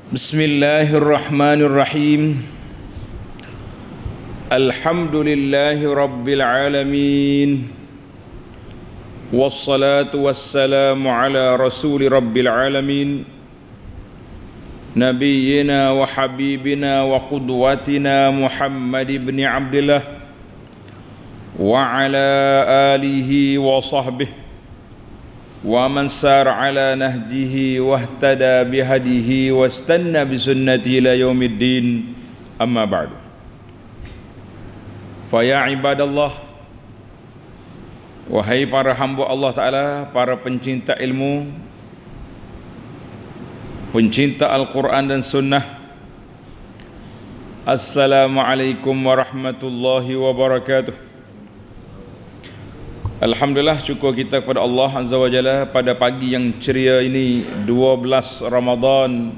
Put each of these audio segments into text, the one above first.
Bismillahirrahmanirrahim. Alhamdulillahi rabbil alamin. Wassalatu wassalamu ala rasuli rabbil alamin, nabiyyina wa habibina wa qudwatina Muhammad ibn Abdillah wa ala alihi wa sahbihi wa man sar ala nahjihi wahtada bihadihi wastanna bisunnati ila yaumiddin, amma ba'du. Fa ya ibadallah, wahai para hamba Allah Ta'ala, para pencinta ilmu, pencinta Al-Quran dan Sunnah, Assalamualaikum warahmatullahi wabarakatuh. Alhamdulillah, syukur kita kepada Allah Azza wa Jalla pada pagi yang ceria ini, 12 Ramadan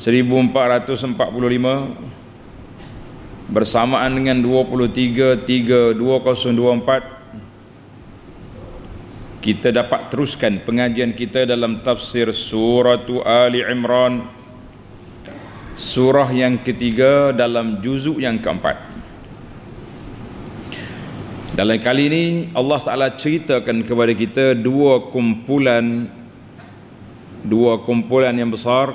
1445 bersamaan dengan 23/3/2024, kita dapat teruskan pengajian kita dalam tafsir surah Ali Imran, surah yang ketiga dalam juzuk yang keempat. Dalam kali ini Allah Ta'ala ceritakan kepada kita dua kumpulan yang besar,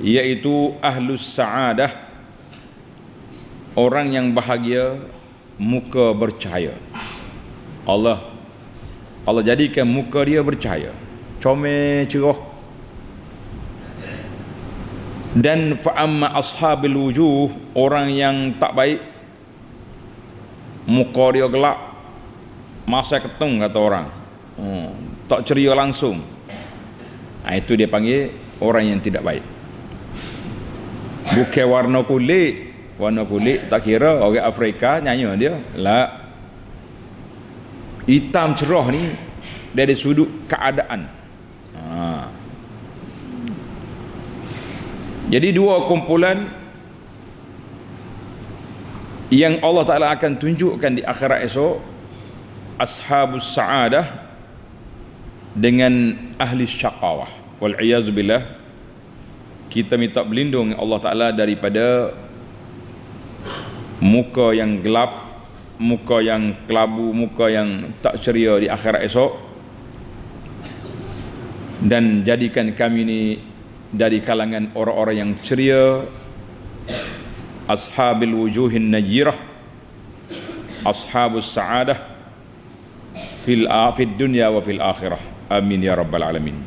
iaitu Ahlus Sa'adah, orang yang bahagia, muka bercahaya. Allah jadikan muka dia bercahaya, comel, cerah. Dan fa'amma ashabil wujuh, orang yang tak baik, muka dia gelap, masa ketung kata orang, tak ceria langsung. Itu dia panggil orang yang tidak baik. Bukan warna kulit tak kira orang Afrika nyanyi dia lah. Hitam cerah ni dari sudut keadaan. Jadi dua kumpulan yang Allah Ta'ala akan tunjukkan di akhirat esok, Ashabus Sa'adah dengan Ahli Syaqawah. Wal'iyazubillah, kita minta berlindung Allah Ta'ala daripada muka yang gelap, muka yang kelabu, muka yang tak ceria di akhirat esok, dan jadikan kami ini dari kalangan orang-orang yang ceria, ashabil wujuhin najirah, ashabus sa'adah fil dunya wa fil akhirah. Amin ya rabbal alamin.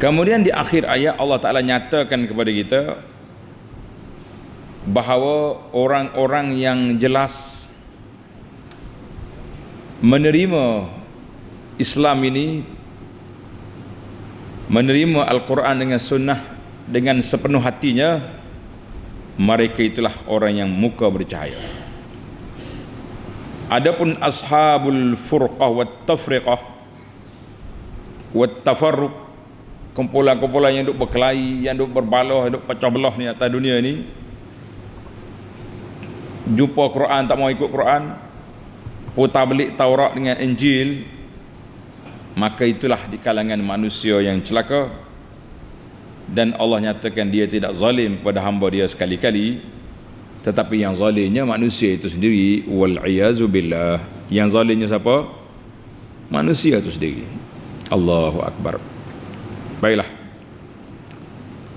Kemudian di akhir ayat Allah Ta'ala nyatakan kepada kita bahawa orang-orang yang jelas menerima Islam ini, menerima Al-Quran dengan sunnah dengan sepenuh hatinya, mereka itulah orang yang muka bercahaya. Adapun ashabul furqah wat tafriqah wat tafarruq, kumpulan-kumpulan yang duk berkelahi, yang duk berbalah, yang duk pecah belah ni atas dunia ni, jumpa Quran tak mau ikut Quran, putar balik Taurat dengan Injil, maka itulah di kalangan manusia yang celaka. Dan Allah nyatakan dia tidak zalim pada hamba dia sekali-kali, tetapi yang zalimnya manusia itu sendiri. Wal'iyazu billah. Yang zalimnya siapa? Manusia itu sendiri. Allahu Akbar. Baiklah,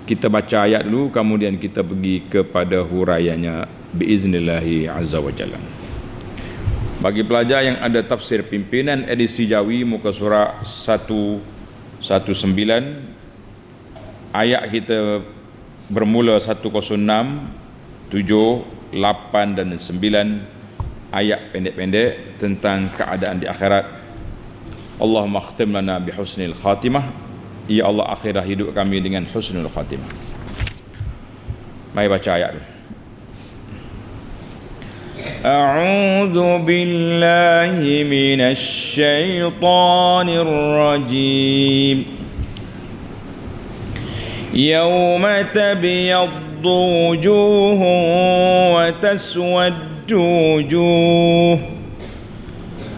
kita baca ayat dulu, kemudian kita pergi kepada huraiannya biiznillahi azza wa jalla. Bagi pelajar yang ada tafsir pimpinan edisi Jawi, muka surah 119, ayat kita bermula 106, 7, 8 dan 9, ayat pendek-pendek tentang keadaan di akhirat. Allahumma khtim lana bihusnil khatimah. Ya Allah, akhirah hidup kami dengan husnul khatimah. Mari baca ayat dulu. A'udzu billahi minasy syaithanir rajim. Yauma tabyaddu wujuhun wa taswaddu wujuh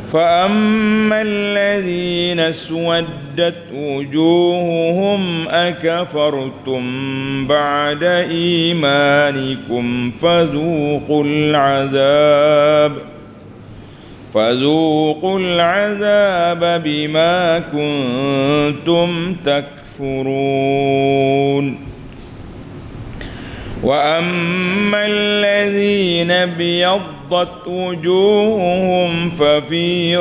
فأما الذين اسودت وجوههم أكفرتم بعد إيمانكم فذوقوا العذاب بما كنتم تكفرون وأما الذين ابيضت وجوههم ففي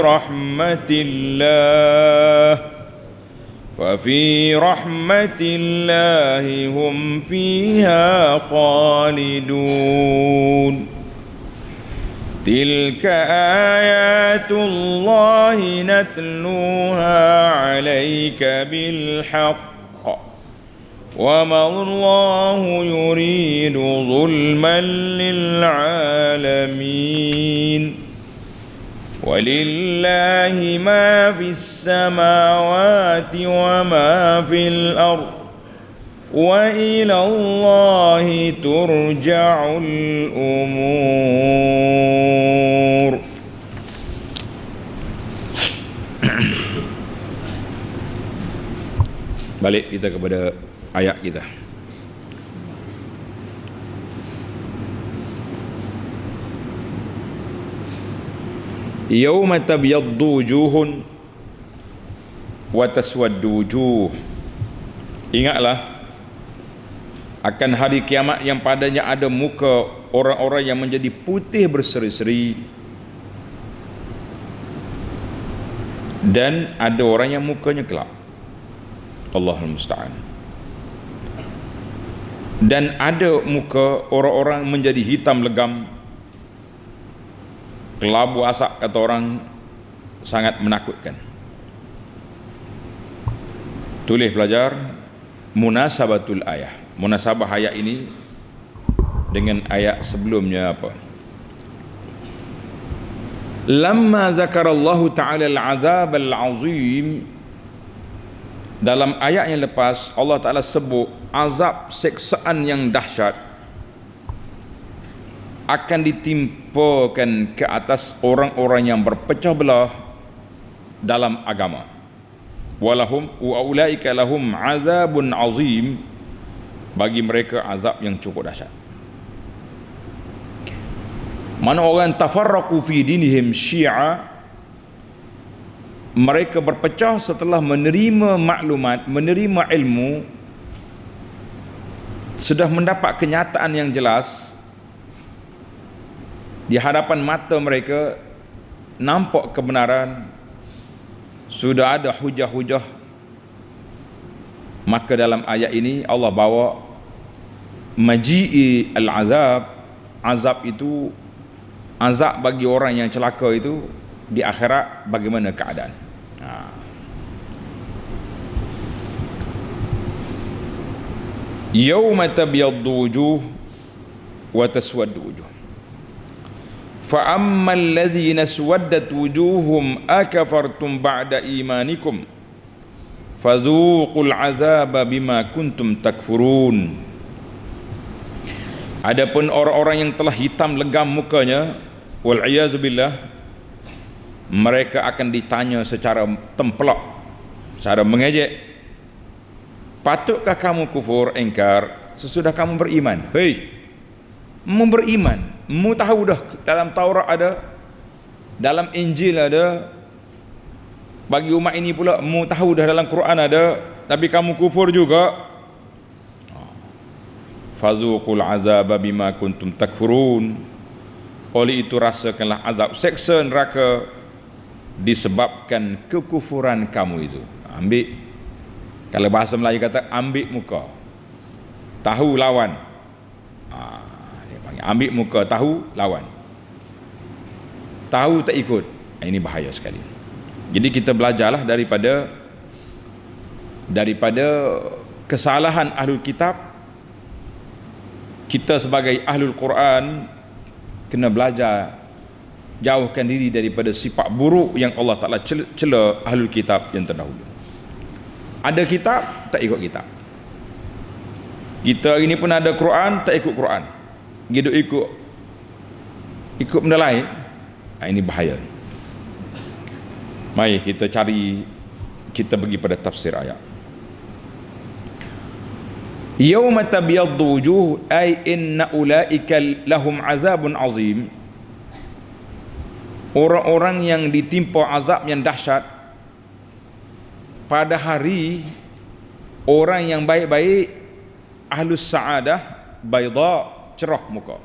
رحمة الله هم فيها خالدون تلك آيات الله نتلوها عليك بالحق وما الله يريد ظلما للعالمين ولله ما في السماوات وما في الأرض وإلى الله ترجع الأمور. Balik kita kepada ayat kita. Yauma tabyaddu wujuhun wa taswaddu wujuh. Ingatlah akan hari kiamat yang padanya ada muka orang-orang yang menjadi putih berseri-seri dan ada orang yang mukanya gelap. Allahul musta'an. Dan ada muka orang-orang menjadi hitam legam, kelabu asap, kata orang, sangat menakutkan. Tulis pelajar munasabatul ayah. Munasabah ayat ini dengan ayat sebelumnya apa? Lamma zakarallahu ta'ala al-azab al-azim. Dalam ayat yang lepas Allah Ta'ala sebut azab seksaan yang dahsyat akan ditimpakan ke atas orang-orang yang berpecah belah dalam agama. Walahum wa ulaika lahum azabun azim. Bagi mereka azab yang cukup dahsyat. Mana orang tafarraqu fi dinihim syi'a, mereka berpecah setelah menerima maklumat, menerima ilmu, sudah mendapat kenyataan yang jelas di hadapan mata mereka, nampak kebenaran, sudah ada hujah-hujah. Maka dalam ayat ini Allah bawa maji'i al-azab. Azab itu, azab bagi orang yang celaka itu di akhirat bagaimana keadaan. Yauma tabyaddu wujuh wa taswaddu wujuh. Fa ammal ladzina aswaddat wujuhum akafartum ba'da imanikum fadzuqul azaba bima kuntum takfurun. Adapun orang-orang yang telah hitam legam mukanya, wal iyazubillah, mereka akan ditanya secara tempelak, secara mengejek, patutkah kamu kufur ingkar sesudah kamu beriman? Hei, mu beriman, mu tahu dah dalam Taurat ada, dalam Injil ada, bagi umat ini pula mu tahu dah dalam Quran ada, tapi kamu kufur juga. Fazuqul azaba bima kuntum takfurun. Oleh itu rasakanlah azab, seksa neraka disebabkan kekufuran kamu itu. Ambil, kalau bahasa Melayu kata ambil muka, tahu lawan. Dia panggil ambil muka, tahu lawan. Tahu tak ikut. Ini bahaya sekali. Jadi kita belajarlah daripada kesalahan ahlul kitab. Kita sebagai ahlul Quran kena belajar jauhkan diri daripada sifat buruk yang Allah Ta'ala cela ahlul kitab yang terdahulu. Ada kitab, tak ikut kitab. Kita hari ini pun ada Quran, tak ikut Quran. Gitu ikut benda lain. Ini bahaya. Mari kita pergi pada tafsir ayat. Yauma tabyaddu wujuh ay inna ulaika lahum azabun azim. Orang-orang yang ditimpa azab yang dahsyat pada hari orang yang baik-baik, ahlus sa'adah, bayda, cerah muka.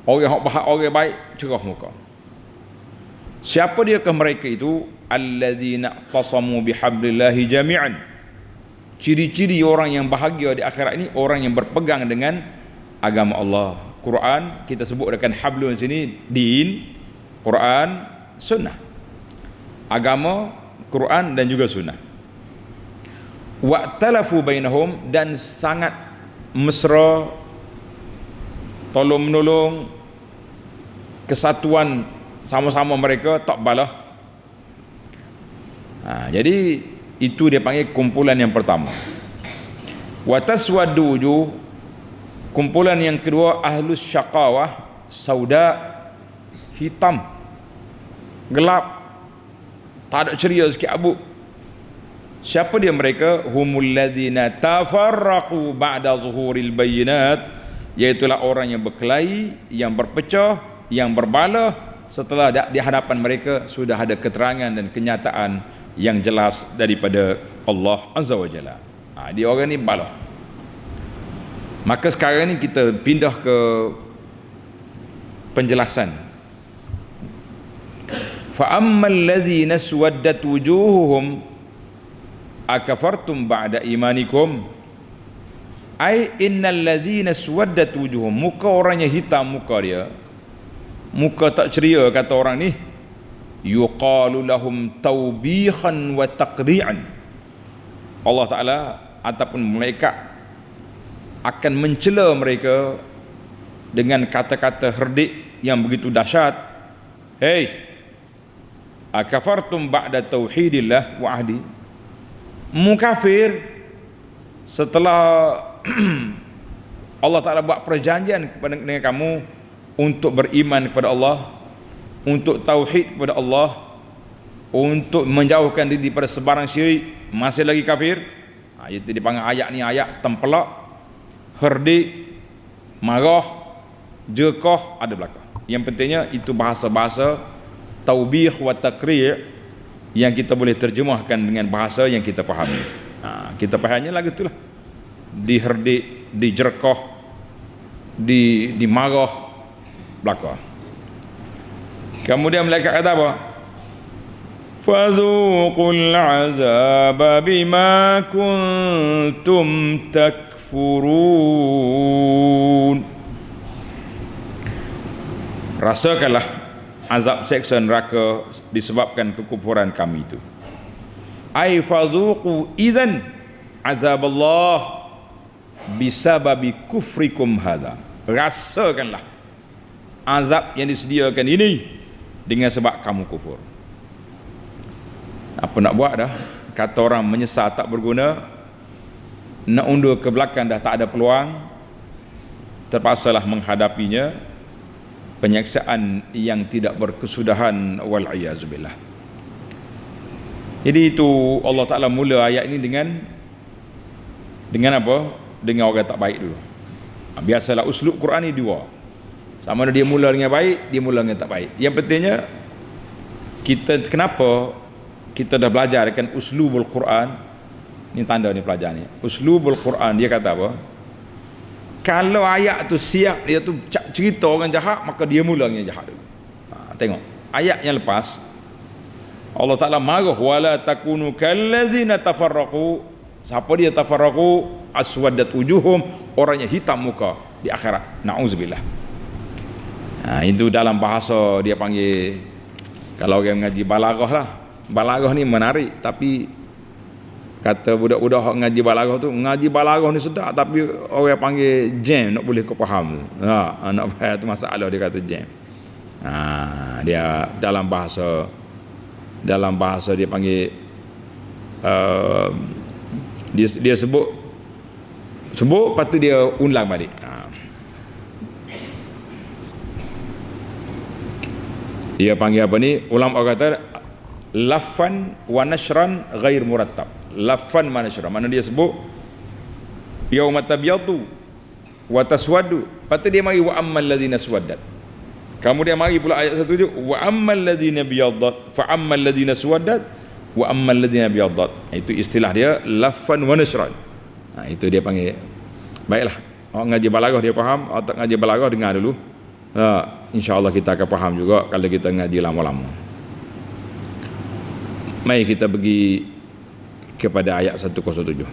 Orang baik cerah muka. Siapa dia ke mereka itu? Alladzina tasamu bihablillahi jami'an. Ciri-ciri orang yang bahagia di akhirat ini orang yang berpegang dengan agama Allah. Quran kita sebut dengan hablun sini, din, Quran, sunnah. Agama, Quran dan juga sunnah. Wa'talafu bainahum, dan sangat mesra, tolong menolong, kesatuan sama-sama mereka tak balah. Jadi itu dia panggil kumpulan yang pertama. Wa taswaddu wujuh, kumpulan yang kedua ahlus syaqawah, sauda, hitam, gelap, tak ada ceria sikit abu. Siapa dia mereka? Humul ladzina tafarraqu ba'da zuhuril bayyinat, iaitulah orang yang berkelahi, yang berpecah, yang berbalah setelah di hadapan mereka sudah ada keterangan dan kenyataan yang jelas daripada Allah Azza wa Jalla. Dia orang ni balah. Maka sekarang ni kita pindah ke penjelasan. Fa ammal ladzina suwaddat wujuhuhum akafartum ba'da imanikum, ai innal ladzina suwaddat wujuhum, muka orangnya hitam, muka dia, muka tak ceria, kata orang ni, yuqalu lahum tawbihan wa taqri'an. Allah Ta'ala ataupun malaikat akan mencela mereka dengan kata-kata herdik yang begitu dahsyat. Hei, akafartum ba'da tauhidillah wa ahdi, mukafir setelah Allah Ta'ala buat perjanjian dengan kamu untuk beriman kepada Allah, untuk tauhid kepada Allah, untuk menjauhkan diri daripada sebarang syirik, masih lagi kafir. Itu dipanggil ayat ni ayat tempelak, herdik, marah, jerkah, ada belakang. Yang pentingnya itu bahasa-bahasa taubih wa taqri' yang kita boleh terjemahkan dengan bahasa yang kita fahami. Kita fahamnya lagu itulah, diherdik, dijerkah, dimarah, belakang. Kemudian malaikat kata apa? Fazuqul azaba bima kuntum takfurun. Rasakanlah azab seksa neraka disebabkan kekufuran kami itu. Ai fazuqu idzan azab Allah bisababi kufrikum hadza. Rasakanlah azab yang disediakan ini dengan sebab kamu kufur. Apa nak buat dah? Kata orang menyesal tak berguna, nak undur ke belakang dah tak ada peluang, terpaksalah menghadapinya, penyaksaan yang tidak berkesudahan, wal'iyazubillah. Jadi itu Allah Ta'ala mula ayat ini dengan apa? Dengan orang tak baik dulu. Biasalah uslub Quran ni dua, sama ada dia mula dengan baik, dia mula dengan tak baik. Yang pentingnya kita, kenapa kita dah belajar kan uslubul Quran ni, tanda ni pelajar ni uslubul Quran, dia kata apa? Kalau ayat tu siap dia tu cerita orang jahat, maka dia mula dengan jahat dulu. Tengok ayat yang lepas, Allah Ta'ala marah, wala takunu kallazina tafarraqu. Siapa dia tafarraqu? Aswaddat wujuhum, orangnya hitam muka di akhirat. Na'udzubillah. Itu dalam bahasa dia panggil, kalau orang mengaji balaghah lah, balaghah ni menarik, tapi kata budak-budak ngaji balaghah tu, ngaji balaghah ni sedap, tapi orang panggil jam, nak boleh kau faham. Nak faham tu masalah, dia kata jam. Dia dalam bahasa dia panggil dia sebut lepas tu dia ulang balik. Dia panggil apa ni, ulama kata lafan wa nashran ghair murattab. Lafan wa nashran, mana dia sebut yauma tabyadu wa taswadu, patut dia mari wa ammal ladzina suwaddat. Kemudian mari pula ayat 1 wa ammal ladzina biyaddat fa ammal ladzina suwaddat wa ammal ladzina biyaddat. Itu istilah dia lafan wa nashran. Itu dia panggil. Baiklah, orang ngaji balaghah dia faham, orang tak ngaji balaghah dengar dulu. InsyaAllah kita akan faham juga kalau kita ngaji lama-lama. Mari kita pergi kepada ayat 107.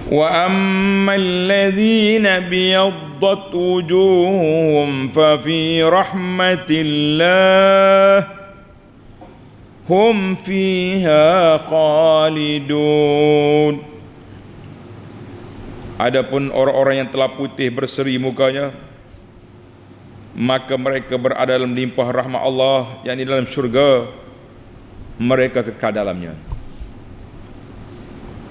Wa ammal ladzina biyaddat wujuhum fa fi rahmatillah hum fiha khalidun. Adapun orang-orang yang telah putih berseri mukanya, maka mereka berada dalam limpah rahmat Allah, yakni dalam syurga, mereka kekal dalamnya.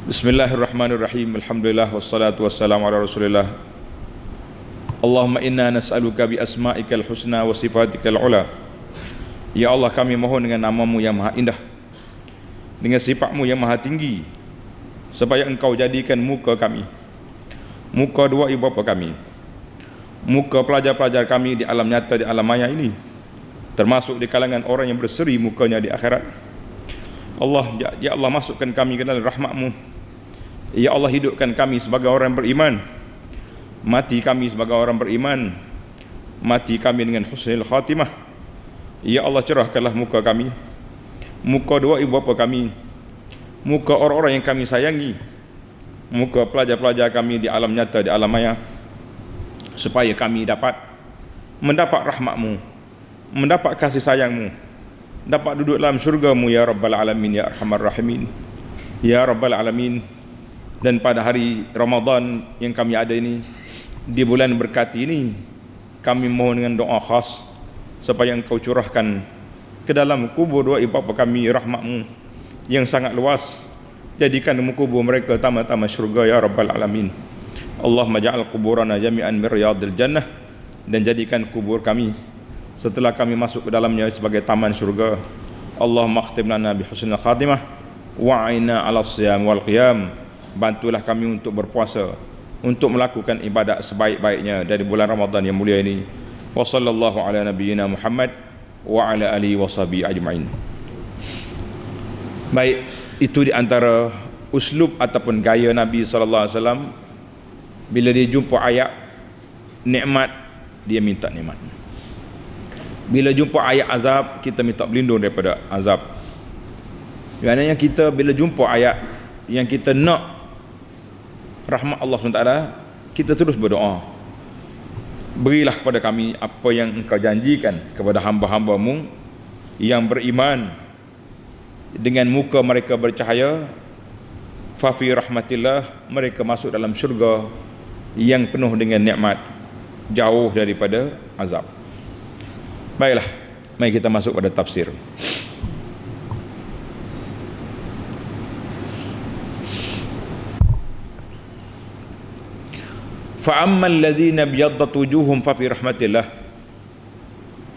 Bismillahirrahmanirrahim. Alhamdulillah wassalatu wassalamu ala Rasulillah. Allahumma inna nas'aluka bi asma'ikal husna wa sifatikal ula. Ya Allah, kami mohon dengan namamu yang maha indah, dengan sifatmu yang maha tinggi, supaya engkau jadikan muka kami, muka dua ibu bapa kami, muka pelajar-pelajar kami di alam nyata, di alam maya ini, termasuk di kalangan orang yang berseri mukanya di akhirat. Allah, ya Allah, masukkan kami ke dalam rahmat-Mu. Ya Allah, hidupkan kami sebagai orang beriman, mati kami sebagai orang beriman, mati kami dengan husnul khatimah. Ya Allah, cerahkanlah muka kami, muka dua ibu bapa kami, muka orang-orang yang kami sayangi, muka pelajar-pelajar kami di alam nyata, di alam maya, supaya kami dapat mendapat rahmat-Mu, mendapat kasih sayang-Mu, dapat duduk dalam syurga-Mu ya Rabbal Alamin, ya Arhamar Rahimin, ya Rabbal Alamin. Dan pada hari Ramadan yang kami ada ini, di bulan berkati ini, kami mohon dengan doa khas supaya Engkau curahkan ke dalam kubur dua ibu bapa kami rahmat-Mu yang sangat luas. Jadikan kubur mereka taman-taman syurga ya Rabbal Alamin. Allahumma ja'al kuburana jami'an min riyadil jannah, dan jadikan kubur kami setelah kami masuk ke dalamnya sebagai taman syurga. Allahumma akhtim lana bi husnil khatimah wa'ina 'ala siyam wal qiyam. Bantulah kami untuk berpuasa, untuk melakukan ibadat sebaik-baiknya dari bulan Ramadan yang mulia ini. Wa sallallahu ala nabiyyina Muhammad wa ala alihi wa sahbihi ajma'in. Baik, itu di antara uslub ataupun gaya Nabi sallallahu alaihi wasallam bila dia jumpa ayat nikmat, dia minta nikmat. Bila jumpa ayat azab, kita minta berlindung daripada azab. Kerana kita bila jumpa ayat yang kita nak rahmat Allah SWT, kita terus berdoa, berilah kepada kami apa yang Engkau janjikan kepada hamba-hamba-Mu yang beriman, dengan muka mereka bercahaya, fa fi rahmatillah, mereka masuk dalam syurga yang penuh dengan nikmat, jauh daripada azab. Baiklah, mari kita masuk pada tafsir. فَأَمَّا الَّذِينَ بِيَضَّتْ وُجُوهُمْ فَفِي رَحْمَةِ اللَّهِ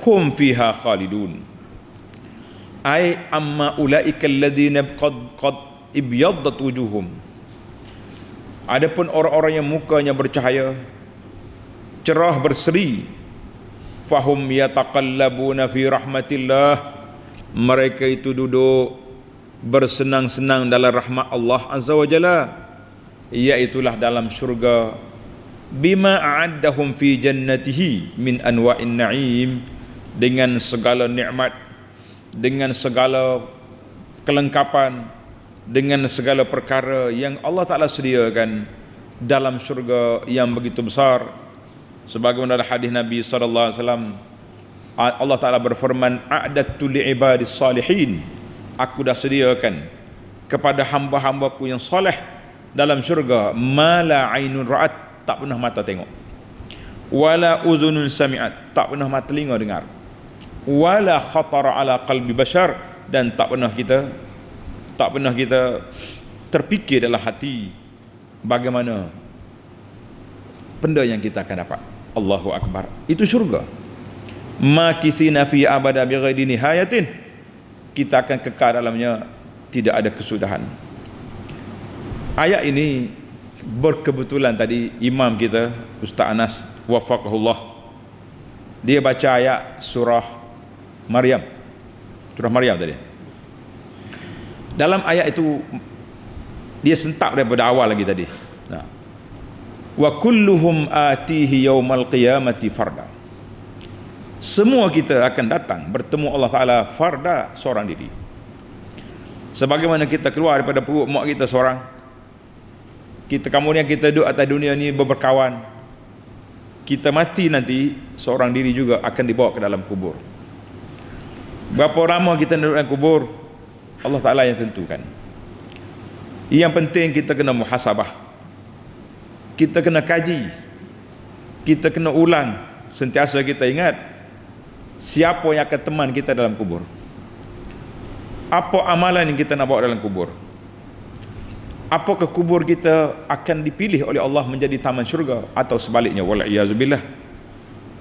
هُمْ فِيهَا خَالِدُونَ. أي أما أولئك الذين قد ابيضت وجوههم. Adapun orang-orang yang mukanya bercahaya, cerah berseri, fahum yataqallabuna fi rahmatillah, mereka itu duduk bersenang-senang dalam rahmat Allah Azza wa Jalla, iaitulah dalam syurga, bima a'addahum fi jannatihi min anwa'in na'im, dengan segala nikmat, dengan segala kelengkapan, dengan segala perkara yang Allah Ta'ala sediakan dalam syurga yang begitu besar. Sebagaimana hadis Nabi sallallahu alaihi wasallam, Allah Ta'ala berfirman, a'dattu li'ibadis salihin, aku dah sediakan kepada hamba-hambaku yang soleh dalam syurga, ma la ainun ra'at, tak pernah mata tengok, wala uzunun sami'at, tak pernah mata telinga dengar, wala khatara ala qalbi bashar, dan tak pernah kita terfikir dalam hati bagaimana benda yang kita akan dapat. Allahu Akbar. Itu syurga. Makithina fi abada bighairi nihayatin, kita akan kekal dalamnya, tidak ada kesudahan. Ayat ini berkebetulan tadi imam kita Ustaz Anas wafaqahullah, dia baca ayat surah Maryam tadi. Dalam ayat itu dia sentak daripada awal lagi tadi. Nah, wa kulluhum atihi yaumal qiyamati farda. Semua kita akan datang bertemu Allah Ta'ala farda, seorang diri. Sebagaimana kita keluar daripada perut mak kita seorang, kita kemudian kita duduk atas dunia ni berkawan, kita mati nanti seorang diri juga akan dibawa ke dalam kubur. Berapa lama kita duduk dalam kubur, Allah Ta'ala yang tentukan. Yang penting kita kena muhasabah, kita kena kaji, kita kena ulang. Sentiasa kita ingat siapa yang akan teman kita dalam kubur, apa amalan yang kita nak bawa dalam kubur, apakah kubur kita akan dipilih oleh Allah menjadi taman syurga atau sebaliknya, wal'iyazubillah.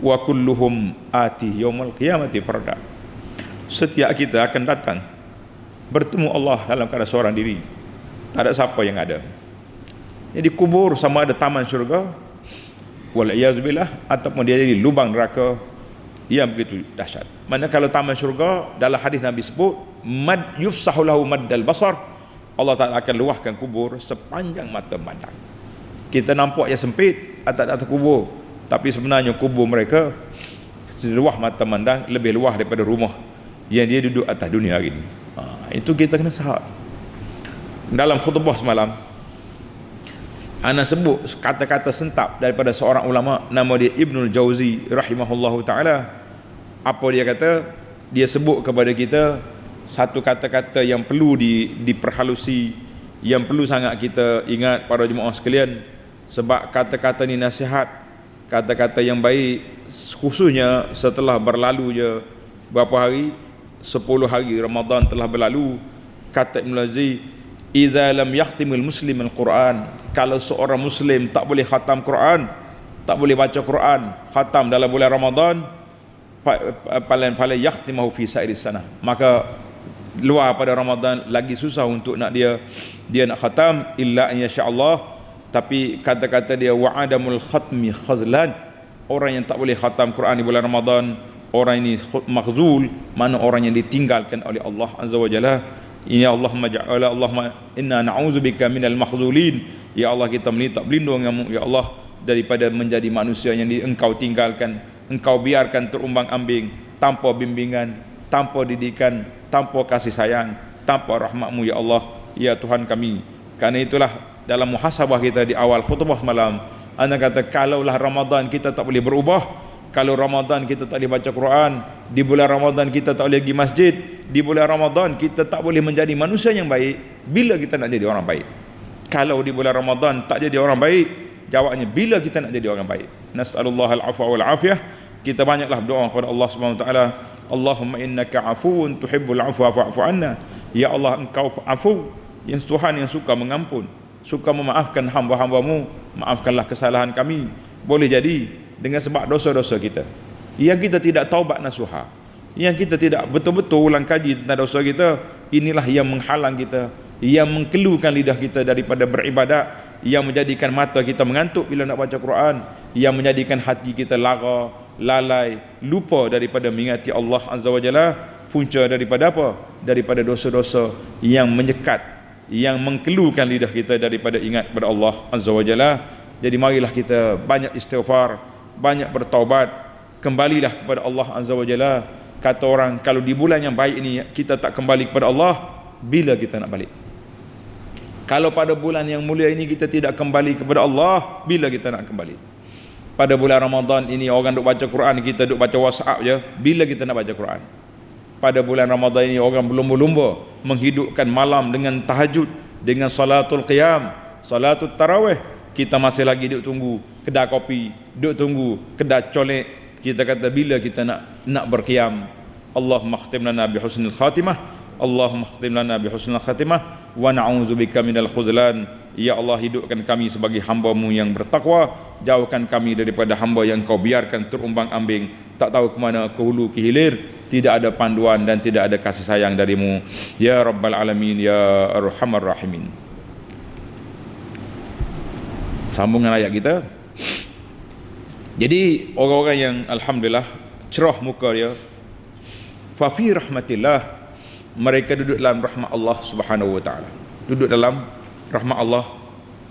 Wa kulluhum atih yaumal qiyamati farda. Setiap kita akan datang bertemu Allah dalam keadaan seorang diri, tak ada siapa yang ada. Jadi kubur sama ada taman syurga, wal'iyazubillah, ataupun dia jadi lubang neraka yang begitu dahsyat. Manakala taman syurga, dalam hadis Nabi sebut mad yufsahu lahu maddal basar, Allah Ta'ala akan luahkan kubur sepanjang mata memandang. Kita nampak yang sempit atas kubur, tapi sebenarnya kubur mereka luah mata memandang, lebih luah daripada rumah yang dia duduk atas dunia hari ini. Itu kita kena sahab. Dalam khutbah semalam ana sebut kata-kata sentap daripada seorang ulama, nama dia Ibnul Jauzi rahimahullahu ta'ala. Apa dia kata? Dia sebut kepada kita satu kata-kata yang perlu diperhalusi, yang perlu sangat kita ingat para jemaah sekalian, sebab kata-kata ni nasihat, kata-kata yang baik, khususnya setelah berlalu je berapa hari, 10 hari Ramadan telah berlalu. Kata Ibn Jauzi, idza lam yakhtimul muslim al-Quran, kalau seorang muslim tak boleh khatam Quran, tak boleh baca Quran, khatam dalam bulan Ramadan, fala yakhtimahu fi sa'iris sanah, maka luar pada Ramadan lagi susah untuk nak dia nak khatam, illa an yasha Allah. Tapi kata-kata dia wa'adamul khatmi khazlan, orang yang tak boleh khatam Quran di bulan Ramadan, orang ini makhzul, mana orang yang ditinggalkan oleh Allah Azza wa Jalla. Ya Allahumma ja'ala Allahumma inna na'udzubika minal makhzulin, ya Allah kita minta perlindunganmu ya Allah daripada menjadi manusia yang engkau tinggalkan, engkau biarkan terumbang-ambing tanpa bimbingan, tanpa didikan, tanpa kasih sayang, tanpa rahmatmu ya Allah ya Tuhan kami. Karena itulah dalam muhasabah kita di awal khutbah malam, anda kata kalaulah Ramadan kita tak boleh berubah, kalau Ramadan kita tak boleh baca Quran, di bulan Ramadan kita tak boleh pergi masjid, di bulan Ramadan kita tak boleh menjadi manusia yang baik, bila kita nak jadi orang baik? Kalau di bulan Ramadan tak jadi orang baik, jawabnya bila kita nak jadi orang baik? Nas'alullah al-afwa wal afiyah. Kita banyaklah berdoa kepada Allah Subhanahu wa taala, Allahumma innaka afuwun tuhibbul afwa fa'fu anna. Ya Allah, engkau afu, yang Tuhan yang suka mengampun, suka memaafkan hamba-hambamu, maafkanlah kesalahan kami. Boleh jadi dengan sebab dosa-dosa kita yang kita tidak taubat nasuha, yang kita tidak betul-betul ulang kaji tentang dosa kita, inilah yang menghalang kita, yang mengkeluhkan lidah kita daripada beribadat, yang menjadikan mata kita mengantuk bila nak baca Quran, yang menjadikan hati kita lara, lalai, lupa daripada mengingati Allah Azza wa Jalla. Punca daripada apa? Daripada dosa-dosa yang menyekat, yang mengkeluhkan lidah kita daripada ingat kepada Allah Azza wa Jalla. Jadi marilah kita banyak istighfar, banyak bertaubat, kembalilah kepada Allah Azza wa Jalla. Kata orang, kalau di bulan yang baik ini kita tak kembali kepada Allah, bila kita nak balik? Kalau pada bulan yang mulia ini kita tidak kembali kepada Allah, bila kita nak kembali? Pada bulan Ramadan ini orang duk baca Quran, kita duk baca WhatsApp je, bila kita nak baca Quran? Pada bulan Ramadan ini orang berlumba-lumba menghidupkan malam dengan tahajud, dengan salatul qiyam, salatul tarawih. Kita masih lagi duk tunggu kedai kopi, duk tunggu kedai colek. Kita kata bila kita nak berqiyam? Allahumma khtim lana bi husnil khatimah, Allahumma khtim lana bi husnil khatimah wa na'udzubika minal khuzlan. Ya Allah, hidupkan kami sebagai hamba-Mu yang bertakwa, jauhkan kami daripada hamba yang Kau biarkan terumbang-ambing, tak tahu ke mana, ke hulu ke hilir. tidak ada panduan dan tidak ada kasih sayang darimu ya rabbal alamin ya arhamar rahimin. Sambungan ayat kita. Jadi orang-orang yang alhamdulillah cerah muka dia, fa fi rahmatillah, mereka duduk dalam rahmat Allah Subhanahu wa taala. Duduk dalam rahmat Allah,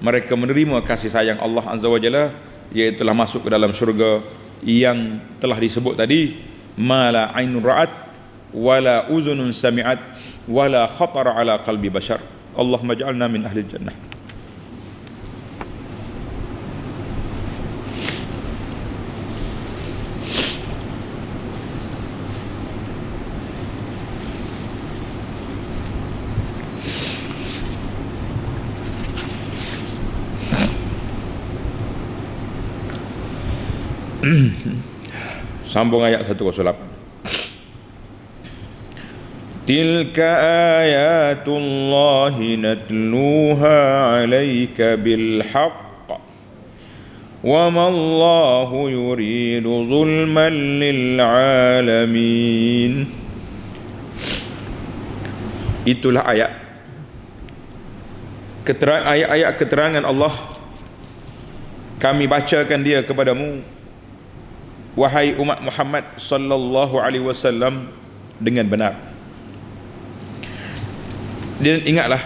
mereka menerima kasih sayang Allah Azza wa Jalla, iaitu masuk ke dalam syurga yang telah disebut tadi, mala ainun ra'at wala uzunun sami'at wala khatara ala qalbi bashar. Allahumma ja'alna min ahli jannah. Sambung ayat 108. Tilka ayatullahi natluha alayka bilhaqq wa ma Allahu yuridu zulman lil alamin. Itulah ayat-ayat keterangan Allah, kami bacakan dia kepadamu wahai umat Muhammad sallallahu alaihi wasallam dengan benar. Dan ingatlah,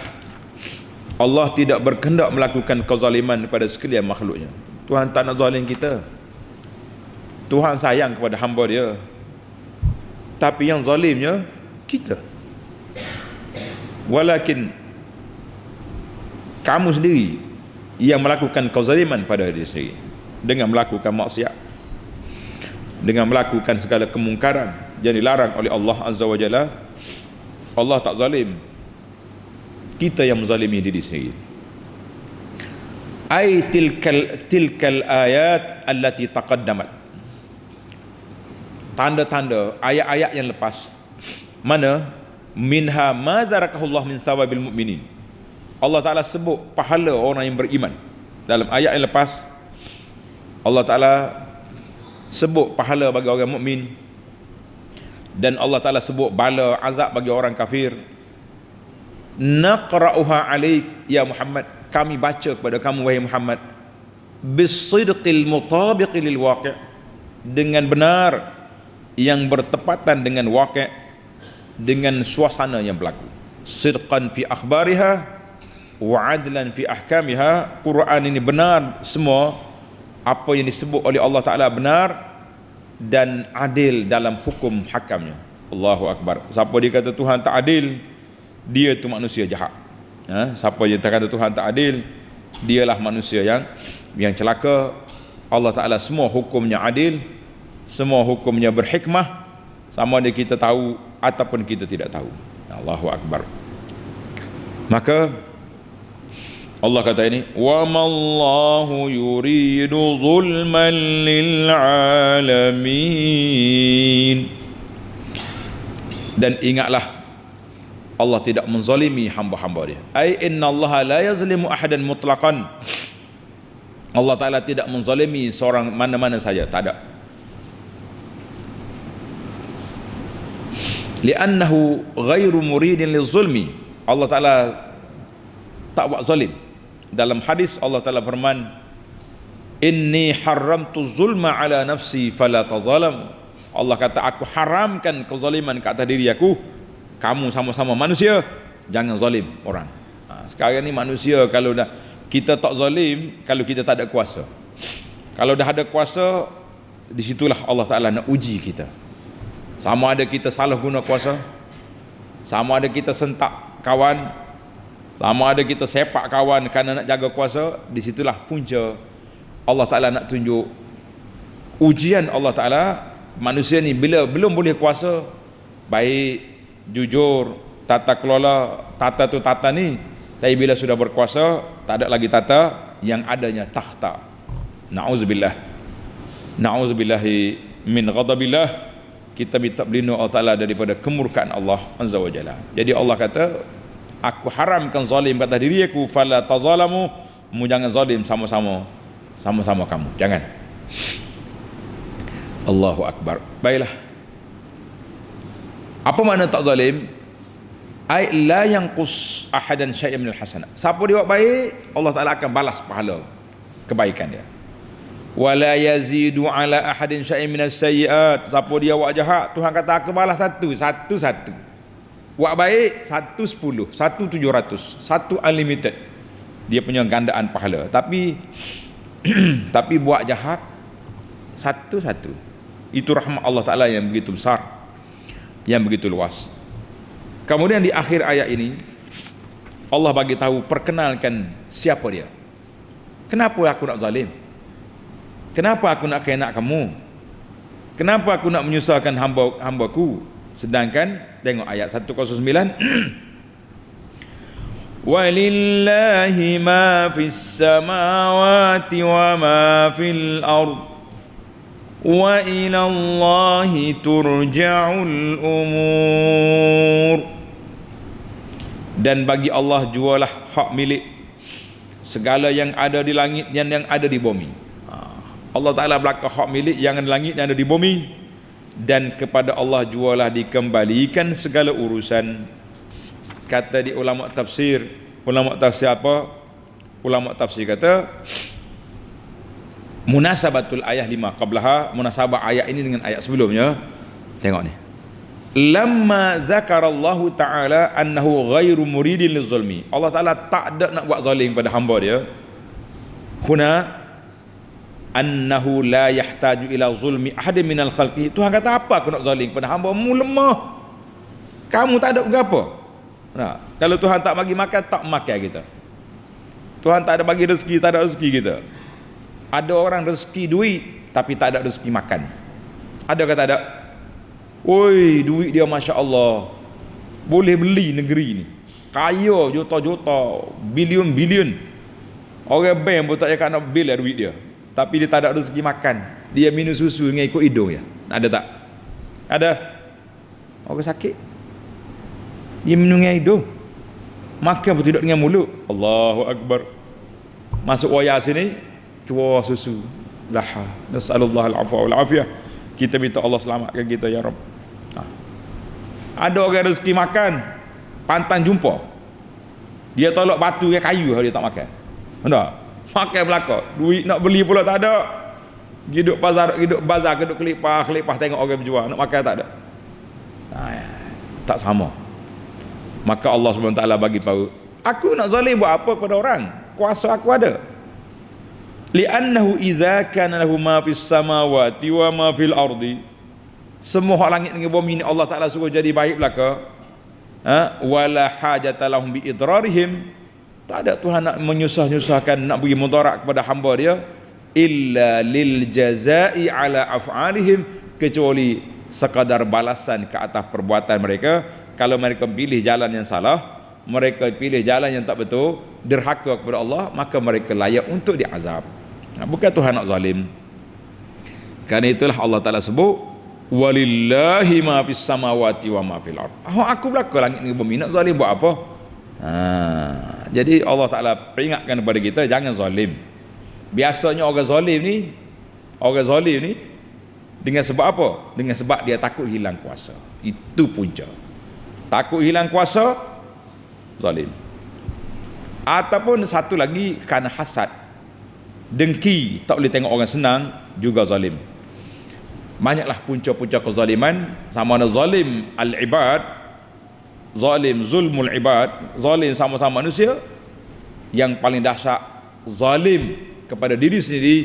Allah tidak berkehendak melakukan kezaliman kepada sekalian makhluknya. Tuhan tak nak zalim kita. Tuhan sayang kepada hamba dia. Tapi yang zalimnya kita. Walakin kamu sendiri yang melakukan kezaliman pada diri sendiri dengan melakukan maksiat, dengan melakukan segala kemungkaran yang dilarang oleh Allah Azza wa Jalla. Allah tak zalim, kita yang menzalimi diri sendiri. Ai tilkal ayat allati taqaddamat, tanda-tanda ayat-ayat yang lepas, mana minha ma zarakahu Allah min thawabil mu'minin. Allah Ta'ala sebut pahala orang yang beriman. Dalam ayat yang lepas Allah Ta'ala sebut pahala bagi orang mukmin, dan Allah Ta'ala sebut bala azab bagi orang kafir. Naqra'uha alaik ya Muhammad, kami baca kepada kamu wahai Muhammad, bisidqil mutabiqi lil waqi', dengan benar yang bertepatan dengan waqi', dengan suasana yang berlaku. Sidqan fi akhbariha wa adlan fi ahkamiha. Quran ini benar, semua apa yang disebut oleh Allah Ta'ala benar dan adil dalam hukum hakamnya. Allahu Akbar. Siapa dia kata Tuhan tak adil, dia tu manusia jahat. Siapa yang kata Tuhan tak adil, dialah manusia yang celaka. Allah Ta'ala semua hukumnya adil, semua hukumnya berhikmah, sama ada kita tahu ataupun kita tidak tahu. Allahu Akbar. Maka Allah kata ini, wa mallahu yuridu zulman lil alamin. Dan ingatlah, Allah tidak menzalimi hamba-hamba dia. Ai innallaha la yazlimu ahadan mutlaqan. Allah Ta'ala tidak menzalimi seorang mana-mana saja, tak ada. Li'annahu ghairu muridin lizulmi. Allah Ta'ala tak buat zalim. Dalam hadis Allah Ta'ala firman, inni haramtu zulma ala nafsi fala tazalam. Allah kata, aku haramkan kezaliman ke atas diri aku, kamu sama-sama manusia, jangan zalim orang. Sekarang ni manusia, kalau dah kita tak zalim, kalau kita tak ada kuasa. Kalau dah ada kuasa, disitulah Allah Ta'ala nak uji kita. Sama ada kita salah guna kuasa, sama ada kita sentak kawan, sama ada kita sepak kawan kerana nak jaga kuasa. Disitulah punca Allah Ta'ala nak tunjuk ujian Allah Ta'ala. Manusia ni bila belum boleh kuasa, baik, jujur, tata kelola, tata tu tata ni, tapi bila sudah berkuasa, tak ada lagi tata, yang adanya takhta. Na'udzubillah, na'udzubillahi min ghadabillah. Kita minta berlindung Allah Ta'ala daripada kemurkaan Allah Azza wa Jalla. Jadi Allah kata, aku haramkan zalim kata diri aku, fala tazalamu, mu jangan zalim sama-sama kamu, jangan. Allahu Akbar. Baiklah, Apa makna tak zalim? Ai la yanqus ahadan syai'an minal hasanah. Siapa dia buat baik, Allah Taala akan balas pahala kebaikan dia. Wala yazidu ala ahadin syai'in minas sayyi'at. Siapa dia buat jahat, Tuhan kata aku balas satu. Buat baik 110, 1700, 1 unlimited. Dia punya gandaan pahala. Tapi tapi buat jahat satu. Itu rahmat Allah Taala yang begitu besar, yang begitu luas. Kemudian di akhir ayat ini Allah bagi tahu, perkenalkan siapa dia. Kenapa aku nak zalim? Kenapa aku nak kena kamu? Kenapa aku nak menyusahkan hamba-hambaku? Sedangkan tengok ayat 109 walillahi ma fis samawati wa ma fil ard wa ila Allahi turja'ul umur. Dan bagi Allah jualah hak milik segala yang ada di langit dan yang ada di bumi. Allah Ta'ala belaka hak milik yang ada di langit yang ada di bumi, dan kepada Allah jualah dikembalikan segala urusan. Kata di ulama tafsir apa? Ulama tafsir kata munasabatul ayah 5 qablaha, munasabah ayat ini dengan ayat sebelumnya. Tengok ni, lamma zakarallahu ta'ala annahu ghairu muridin lizulmi. Allah Ta'ala tak ada nak buat zalim pada hamba dia. Huna annahu la yahtaju ila zulmi ahadin minal khalqi. Tuhan kata apa aku nak zalim pada hamba-Mu lemah. Kamu tak ada berapa. Nah, kalau Tuhan tak bagi makan, tak makan kita. Tuhan tak ada bagi rezeki, tak ada rezeki kita. Ada orang rezeki duit tapi tak ada rezeki makan. Ada kata ada? Oi, duit dia Masya Allah, boleh beli negeri ni, kaya juta-juta, bilion-bilion. Orang bank pun tak cakap nak bil duit dia, tapi dia tak ada rezeki makan. Dia minum susu dengan ikut hidung ya. Ada tak? Ada. Orang sakit, dia minum dengan hidung, makan pun tidak dengan mulut. Allahu Akbar. Masuk wayar sini, cua susu. Laha. Nas'alullah al-afwa wal-afiyah. Kita minta Allah selamatkan kita ya Rabb. Ada orang rezeki makan, pantang jumpa, dia tolak batu dengan kayu, dia tak makan. Ada makan belakang, duit nak beli pula tak ada. Hidup bazar hidup kelipah tengok orang berjual, nak makan tak ada. Tak sama. Maka Allah SWT bagi tahu, aku nak zalim buat apa kepada orang? Kuasa aku ada. Li'annahu idza kana lahu ma fis samawati wa ma fil ardi, semua hak langit dengan bumi ni Allah Taala suruh jadi baik belaka. Wala hajata lahum bi idrarihim, tak ada Tuhan nak menyusah-nyusahkan, nak bagi mudarat kepada hamba dia, illa lil jazai ala af'alihim, kecuali sekadar balasan ke atas perbuatan mereka. Kalau mereka pilih jalan yang salah, mereka pilih jalan yang tak betul, derhaka kepada Allah, maka mereka layak untuk diazab. Bukan Tuhan nak zalim. Kerana itulah Allah Ta'ala sebut walillahi ma fis samawati wa ma fil ard. Aku belaka langit dengan bumi, nak zalim buat apa? Jadi Allah Ta'ala peringatkan kepada kita, jangan zalim. Biasanya orang zalim ni dengan sebab apa? Dengan sebab dia takut hilang kuasa. Itu punca. Takut hilang kuasa, zalim. Ataupun satu lagi, kerana hasad, dengki, tak boleh tengok orang senang, juga zalim. Banyaklah punca-punca kezaliman. Sama ada zalim al-ibad, zalim zulmul ibad, zalim sama-sama manusia. Yang paling dahsyat, zalim kepada diri sendiri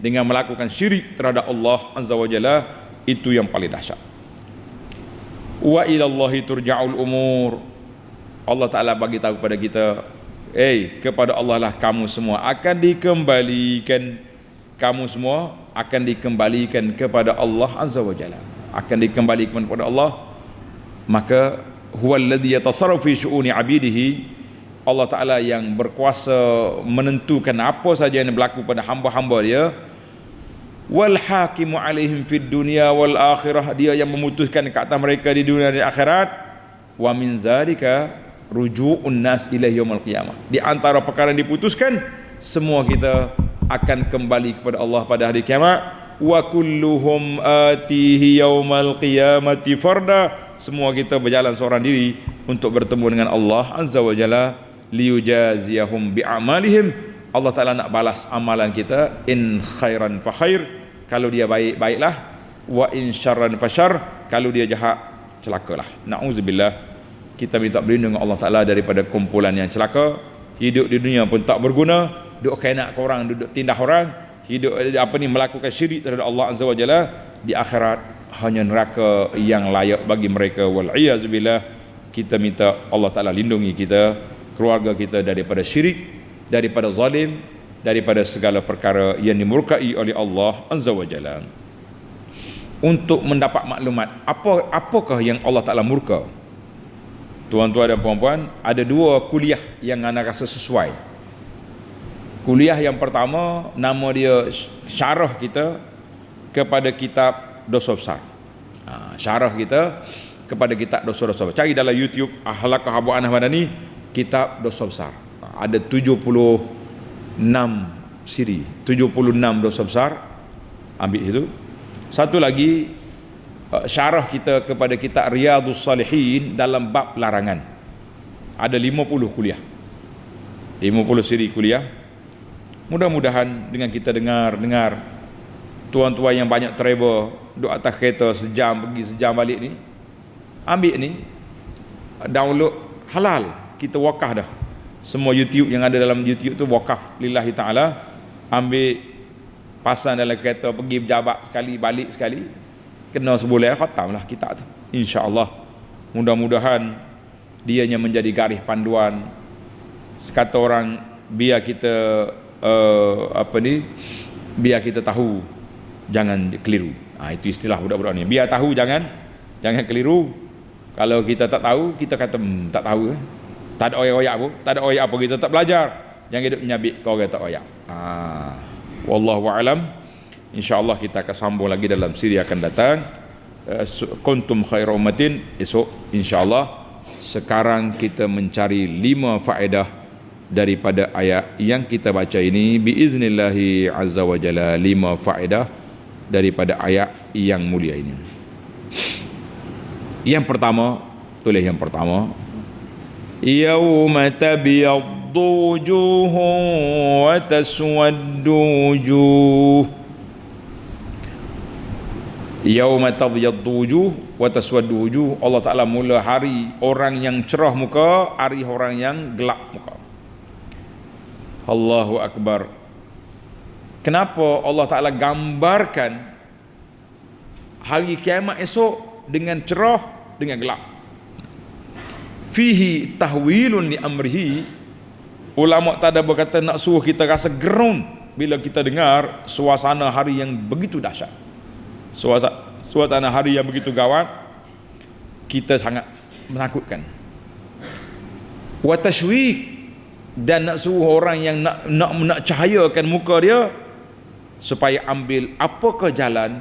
dengan melakukan syirik terhadap Allah Azza wa Jalla. Itu yang paling dahsyat. Wa ilallahi turja'ul umur. Allah Ta'ala bagi tahu kepada kita, kepada Allah lah kamu semua akan dikembalikan. Kamu semua akan dikembalikan kepada Allah Azza wa Jalla, akan dikembalikan kepada Allah. Maka huwallazi yatasarrafu fi syu'uni 'abidihi, Allah Ta'ala yang berkuasa menentukan apa saja yang berlaku pada hamba-hamba dia. Wal hakimu alaihim fid dunya wal akhirah, dia yang memutuskan ke atas mereka di dunia dan akhirat. Wa min zalika ruju'un nas ila yaumil qiyamah, di antara perkara yang diputuskan, semua kita akan kembali kepada Allah pada hari kiamat. Wa kulluhum atihi yaumal qiyamati farda, semua kita berjalan seorang diri untuk bertemu dengan Allah Azza wa Jalla, liyujaziyahum bi'amalihim. Allah Ta'ala nak balas amalan kita. In khairan fa khair, kalau dia baik, baiklah. Wa in syarran fa syarr, kalau dia jahat, celakalah. Na'udzubillah. Kita minta berlindung Allah Ta'ala daripada kumpulan yang celaka. Hidup di dunia pun tak berguna, duduk kainak ke orang, duduk tindah orang, hidup melakukan syirik terhadap Allah Azza wa Jalla. Di akhirat hanya neraka yang layak bagi mereka. Wal'iyazubillah. Kita minta Allah Ta'ala lindungi kita, keluarga kita daripada syirik, daripada zalim, daripada segala perkara yang dimurkai oleh Allah Azza wa Jalla. Untuk mendapat maklumat apakah yang Allah Ta'ala murka, tuan-tuan dan puan-puan, ada dua kuliah yang anda rasa sesuai. Kuliah yang pertama, nama dia syarah kita kepada kitab dosa besar. Syarah kita kepada kitab dosa-dosa besar. Cari dalam YouTube Akhlaqah Abu Anas Madani, kitab dosa besar. Ada 76 siri, 76 dosa besar. Ambil itu. Satu lagi, syarah kita kepada kitab Riyadhus Salihin dalam bab larangan. Ada 50 kuliah, 50 siri kuliah. Mudah-mudahan dengan kita dengar tuan-tuan yang banyak travel, duduk atas kereta sejam pergi sejam balik ni, ambil ni, download, halal, kita wakaf dah. Semua YouTube yang ada dalam YouTube tu wakaf lillahi ta'ala. Ambil, pasang dalam kereta, pergi berjabat sekali, balik sekali, kena sebulan khatam lah kitab tu, insya-Allah. Mudah-mudahan dianya menjadi garis panduan. Kata orang, biar kita biar kita tahu, jangan keliru. Itu istilah budak-budak ni, biar tahu, jangan keliru. Kalau kita tak tahu, kita kata tak tahu, tak ada oyak-oyak pun, tak ada oyak apa, kita tak belajar. Jangan hidup menyabit kau orang tak oyak. Wallahu a'lam. InsyaAllah kita akan sambung lagi dalam siri akan datang. Kuntum khaira ummatin, esok insyaAllah. Sekarang kita mencari 5 faedah daripada ayat yang kita baca ini, biiznillahi azza wa jalla. 5 faedah daripada ayat yang mulia ini. Yang pertama, tulis yang pertama, yauma tabyaddu wujuhun wa taswaddu wujuh. Yauma tabyaddu wujuh wa taswaddu wujuh. Allah Ta'ala mula hari orang yang cerah muka, hari orang yang gelap muka. Allahu Akbar. Kenapa Allah Ta'ala gambarkan hari kiamat esok dengan cerah, dengan gelap? Fihi tahwilun li amrihi. Ulama tak ada berkata nak suruh kita rasa gerun bila kita dengar suasana hari yang begitu dahsyat, suasana hari yang begitu gawat, kita sangat menakutkan. Wa tashwiq, dan nak suruh orang yang nak cahayakan muka dia supaya ambil apakah jalan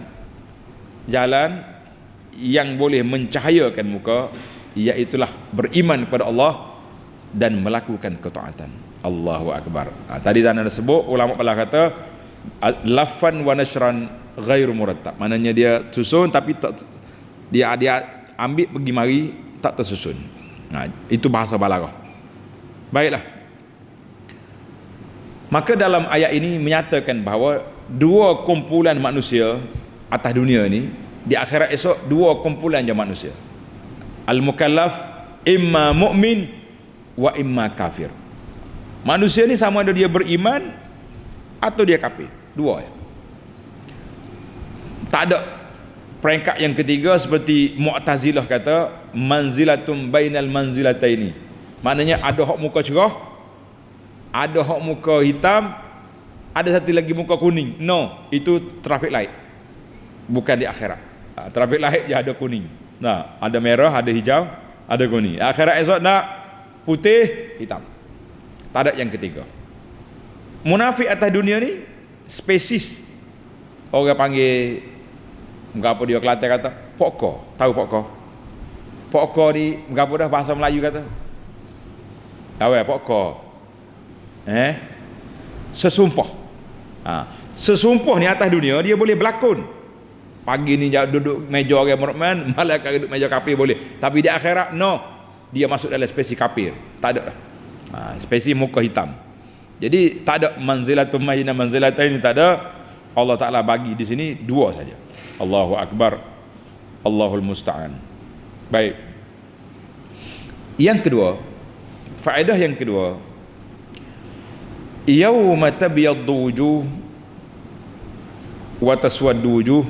yang boleh mencahayakan muka, iaitulah beriman kepada Allah dan melakukan ketaatan. Allahu Akbar. Tadi Zana sebut, ulama pula kata lafan wa nashran ghairu murattab. Maknanya dia susun tapi tak, dia ambil pergi mari tak tersusun. Itu bahasa balaghah. Baiklah. Maka dalam ayat ini menyatakan bahawa dua kumpulan manusia atas dunia ni, di akhirat esok dua kumpulan je manusia. Al-mukallaf imma mu'min wa imma kafir. Manusia ni sama ada dia beriman atau dia kafir, dua. Tak ada peringkat yang ketiga seperti Mu'tazilah kata manzilatum bainal manzilataini. Maknanya ada hak muka cerah, ada hak muka hitam, ada satu lagi muka kuning. No, itu traffic light. Bukan di akhirat. Traffic light je ada kuning. Nah, ada merah, ada hijau, ada kuning. Akhirat esok nak putih, hitam. Tak ada yang ketiga. Munafik atas dunia ni spesies. Orang panggil, apa dia Kelantan kata, pokok. Tahu pokok? Pokok ni apa dah bahasa Melayu kata? Tahu pokok. Sesumpah. Sesumpah ni atas dunia dia boleh berlakon. Pagi ni duduk meja orang mukmin, malam akan duduk meja kafir boleh. Tapi di akhirat no. Dia masuk dalam spesi kafir. Tak ada. Spesi muka hitam. Jadi tak ada manzilatun mayna manzilatain, tak ada. Allah Taala bagi di sini dua saja. Allahu akbar. Allahul musta'an. Baik. Yang kedua, faedah yang kedua, yauma tabyaddu wujuh wa taswaddu wujuh.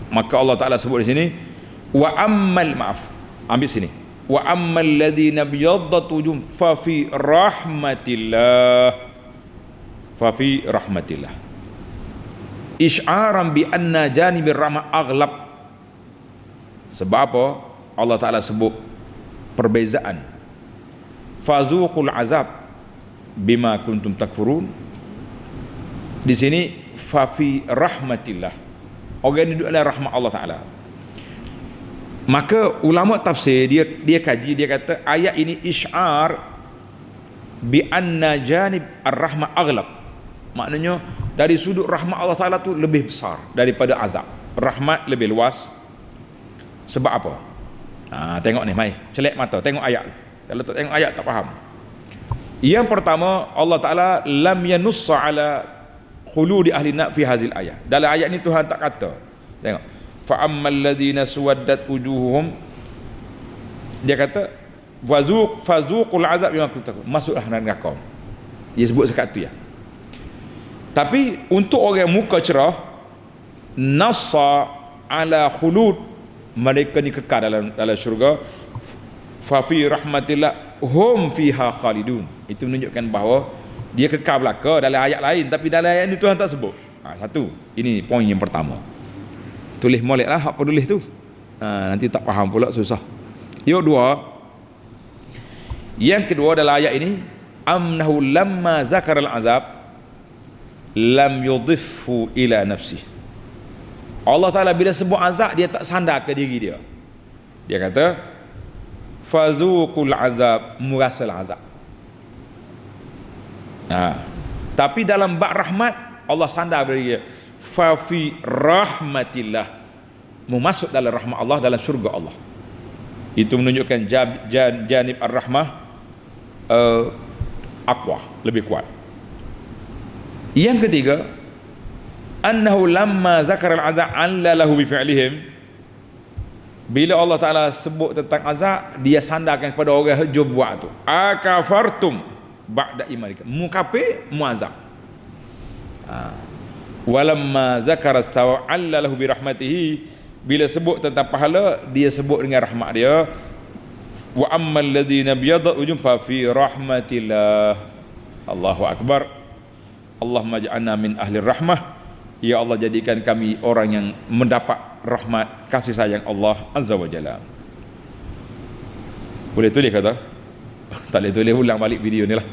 Maka Allah Taala sebut di sini wa ammal maaf. Ambil sini. Wa ammal ladzina biyaddat wujuhum fa fi rahmatillah. Fa fi rahmatillah. Isy'aran bi anna janibir rahmah aghlab. Sebab apa? Allah Taala sebut perbezaan. Fazuqul azab bima kuntum takfurun. Di sini fa fi rahmatillah. Orang ini adalah rahmat Allah Taala. Maka ulama tafsir dia kaji, dia kata ayat ini isy'ar bi anna janib ar-rahmah aghlab. Maknanya dari sudut rahmat Allah Taala tu lebih besar daripada azab. Rahmat lebih luas. Sebab apa? Tengok ni, mai celek mata tengok ayat. Kalau tak tengok ayat tak faham. Yang pertama, Allah Taala lam yanussa ala khuludi ahli nar fi hazil ayat. Dalam ayat ni Tuhan tak kata. Tengok. Fa ammal ladzina suwaddat wujuhum, dia kata fazuqul azab bima kuntum takfurun. Masuklah neraka. Dia sebut sekat tu ya. Tapi untuk orang muka cerah, nassa ala khulud, mereka ni kekal dalam syurga. Fa fi rahmatillah hum fiha khalidun. Itu menunjukkan bahawa dia kekal belaka dalam ayat lain, tapi dalam ayat ni Tuhan tak sebut. Satu, ini poin yang pertama. Tulis molek lah hak penulis tu. Nanti tak faham pula, susah. Yang kedua dalam ayat ini, amnahu lamma zakara al-azab lam yudhifhu ila nafsih. Allah Taala bila sebut azab, dia tak sandar ke diri dia. Dia kata fazuqul azab, murasal azab. Tapi dalam bab rahmat, Allah sandar diri dia. Fa fi rahmatillah, masuk dalam rahmat Allah, dalam syurga Allah. Itu menunjukkan janib ar-rahmah aqwa, lebih kuat. Yang ketiga, annahu lamma zakara al-azab alla lahu bi fi'lihim. Bila Allah Taala sebut tentang azab, dia sandarkan kepada orang hujub buat tu. Akafartum ba'da imanikum. Mu kafir, mu azab. Walamma zakara sawa alla lahu bi rahmatihi, bila sebut tentang pahala, dia sebut dengan rahmat dia. Wa ammal ladzina biyaddat wujuhum fa fi rahmatillah. Allahu akbar. Allahumma ja'alna min ahli rahmah. Ya Allah, jadikan kami orang yang mendapat rahmat, kasih sayang Allah Azza wa Jalla. Boleh tulis kata? Tak boleh tulis, ulang balik video ni lah.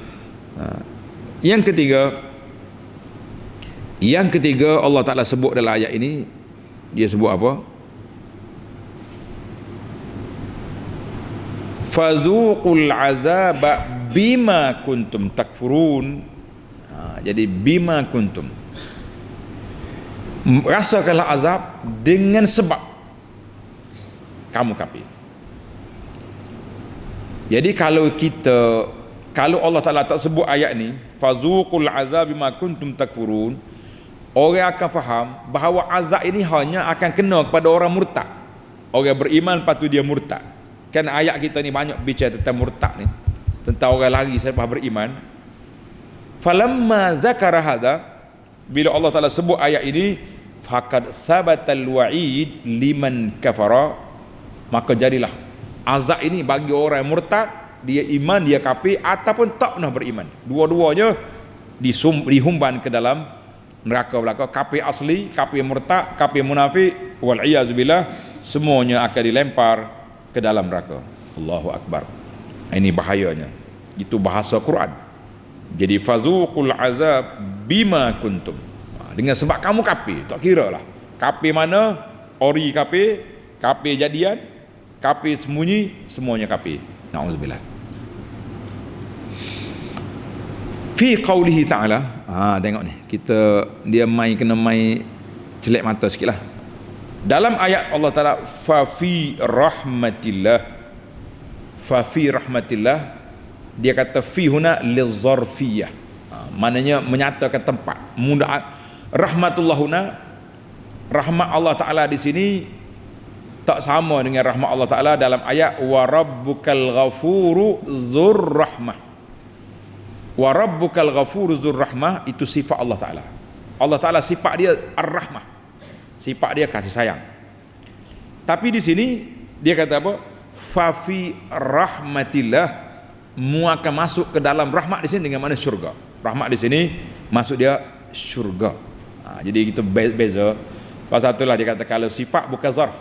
Yang ketiga Allah Ta'ala sebut dalam ayat ini, dia sebut apa? Fazuqul azaba bima kuntum takfurun. Jadi bima kuntum, rasakanlah azab dengan sebab kamu kafir. Jadi kalau Allah Ta'ala tak sebut ayat ni, fazuqul azab bima kuntum takfurun, orang akan faham bahawa azab ini hanya akan kena kepada orang murtad. Orang beriman lepas tu dia murtad. Kan ayat kita ni banyak bicara tentang murtad ni, tentang orang lari selepas beriman. Falamma zakara hadha, bila Allah Ta'ala sebut ayat ini, faqad sabatal wa'id liman kafara, maka jadilah azab ini bagi orang yang murtad, dia iman, dia kafir ataupun tak pernah beriman. Dua-duanya dihumban ke dalam neraka belaka. Kafir asli, kafir murtad, kafir munafik, wal iyaz billah, semuanya akan dilempar ke dalam neraka. Allahu akbar. Ini bahayanya. Itu bahasa Quran. Jadi fazuqul azab bima kuntum, dengan sebab kamu kafir. Tak kira lah kafir mana, ori kafir, kafir jadian, kafir sembunyi, semuanya kafir. Na'udzubillah. Fi qawlihi ta'ala, tengok ni, kita dia kena celek mata sikit lah. Dalam ayat Allah Ta'ala fa fi rahmatillah, dia kata fi huna lizarfiyah, maknanya menyatakan tempat. Rahmatullah huna, rahmat Allah Ta'ala di sini tak sama dengan rahmat Allah Ta'ala dalam ayat wa rabbukal ghafuru dzur rahmah. Wa rabbukal ghafuru dzur rahmah itu sifat Allah Ta'ala. Allah Ta'ala sifat dia ar-rahmah, sifat dia kasih sayang. Tapi di sini dia kata apa? Fa fi rahmatillah, mu akan masuk ke dalam rahmat di sini dengan mana syurga. Rahmat di sini masuk dia syurga. Jadi kita beza. Pasal itulah dia kata kalau sifat bukan zarf.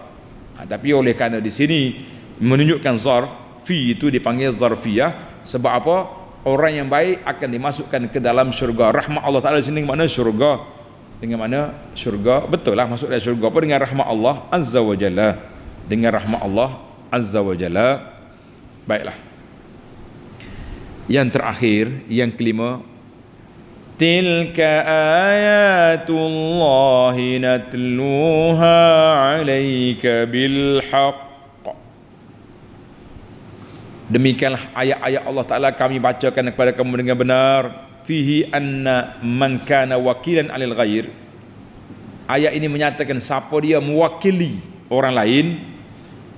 Tapi oleh kerana di sini menunjukkan zarf, fi itu dipanggil zarfiyah. Sebab apa? Orang yang baik akan dimasukkan ke dalam syurga. Rahmat Allah Ta'ala di sini dengan mana syurga. Dengan mana syurga. Betul lah masuk dalam syurga apa? Dengan rahmat Allah Azza wa Jalla. Dengan rahmat Allah Azza wa Jalla. Baiklah. Yang terakhir, yang kelima, tilka ayatullahi natluha alaika bilhaq. Demikianlah ayat-ayat Allah Ta'ala kami bacakan kepada kamu dengan benar. Fihi anna man kana wakilan alil ghair. Ayat ini menyatakan siapa dia mewakili orang lain,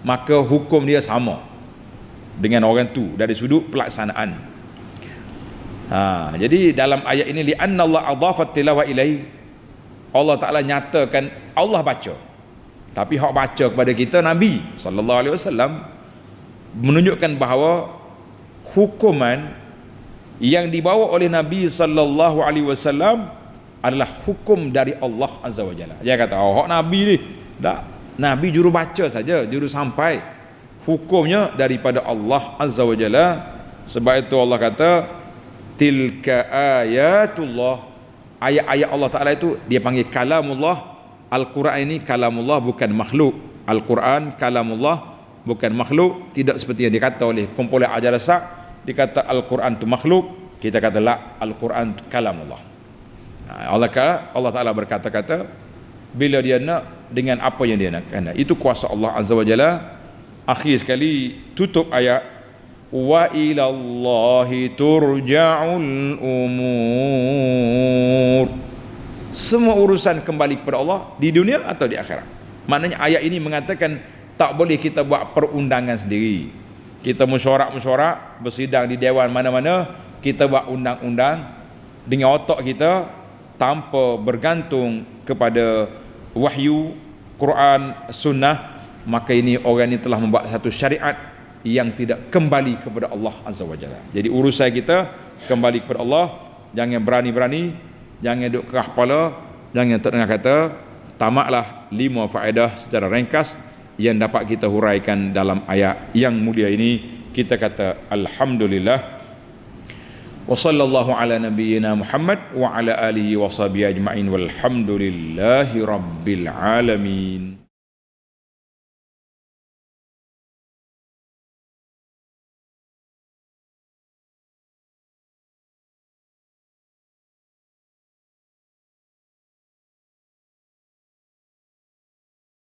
maka hukum dia sama dengan orang tu dari sudut pelaksanaan. Jadi dalam ayat ini li'anna Allah adhafat tilawah ilai, Allah Ta'ala nyatakan Allah baca, tapi hak baca kepada kita Nabi sallallahu alaihi wasallam, menunjukkan bahawa hukuman yang dibawa oleh Nabi sallallahu alaihi wasallam adalah hukum dari Allah Azza wa Jalla. Dia kata hak Nabi ni tak, Nabi juru baca saja, juru sampai, hukumnya daripada Allah Azza wa Jalla. Sebab itu Allah kata tilka ayatullah, ayat-ayat Allah Ta'ala itu dia panggil kalamullah. Al-Quran ini kalamullah, bukan makhluk. Al-Quran kalamullah, bukan makhluk. Tidak seperti yang dikata oleh kumpulan ajar sak, dikata Al-Quran itu makhluk, kita kata la, Al-Quran itu kalamullah. Allah Ta'ala berkata-kata bila dia nak, dengan apa yang dia nak. Itu kuasa Allah Azza wa Jalla. Akhir sekali tutup ayat wa ilallahi turja'ul umur. Semua urusan kembali kepada Allah di dunia atau di akhirat. Maknanya ayat ini mengatakan tak boleh kita buat perundangan sendiri. Kita mesyuarat bersidang di dewan mana-mana, kita buat undang-undang dengan otak kita tanpa bergantung kepada wahyu, Quran, sunnah, maka ini orang ini telah membuat satu syariat yang tidak kembali kepada Allah Azza wa Jalla. Jadi urusan kita kembali kepada Allah. Jangan berani-berani, jangan duduk kerah kepala, jangan terdengar kata. Tamaklah 5 faedah secara ringkas yang dapat kita huraikan dalam ayat yang mulia ini. Kita kata alhamdulillah. Wa sallallahu ala nabiyyina Muhammad wa ala alihi wa sahbihi ajma'in walhamdulillahi rabbil alamin.